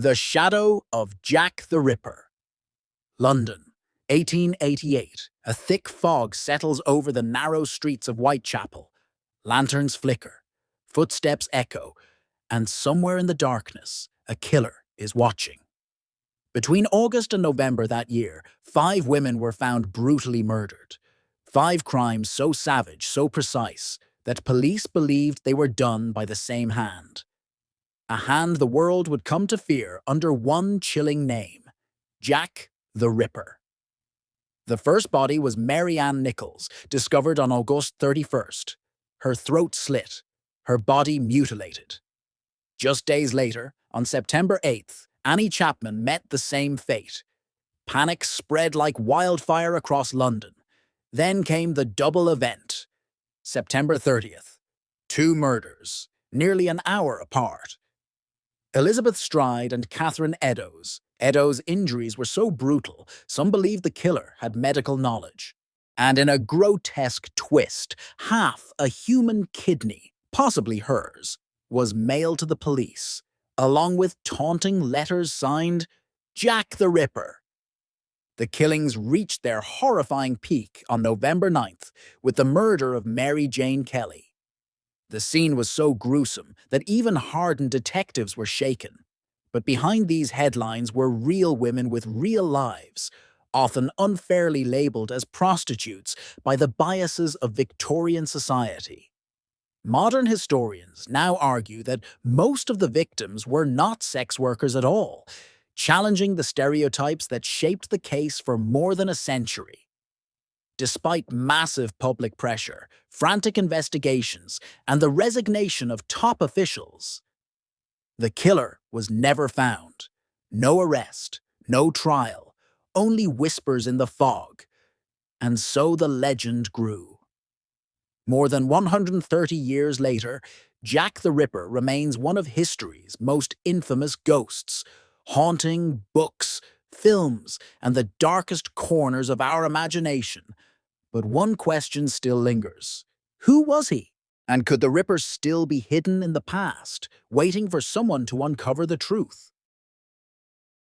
The Shadow of Jack the Ripper. London, 1888. A thick fog settles over the narrow streets of Whitechapel. Lanterns flicker, footsteps echo, and somewhere in the darkness, a killer is watching. Between August and November that year, 5 women were found brutally murdered. 5 crimes so savage, so precise, that police believed they were done by the same hand. A hand the world would come to fear under one chilling name: Jack the Ripper. The first body was Mary Ann Nichols, discovered on August 31st. Her throat slit, her body mutilated. Just days later, on September 8th, Annie Chapman met the same fate. Panic spread like wildfire across London. Then came the double event. September 30th. 2 murders, nearly an hour apart. Elizabeth Stride and Catherine Eddowes. Eddowes' injuries were so brutal, some believed the killer had medical knowledge. And in a grotesque twist, half a human kidney, possibly hers, was mailed to the police, along with taunting letters signed Jack the Ripper. The killings reached their horrifying peak on November 9th with the murder of Mary Jane Kelly. The scene was so gruesome that even hardened detectives were shaken. But behind these headlines were real women with real lives, often unfairly labeled as prostitutes by the biases of Victorian society. Modern historians now argue that most of the victims were not sex workers at all, challenging the stereotypes that shaped the case for more than a century. Despite massive public pressure, frantic investigations, and the resignation of top officials, the killer was never found. No arrest, no trial, only whispers in the fog. And so the legend grew. More than 130 years later, Jack the Ripper remains one of history's most infamous ghosts, haunting books, films, and the darkest corners of our imagination. But one question still lingers. Who was he? And could the Ripper still be hidden in the past, waiting for someone to uncover the truth?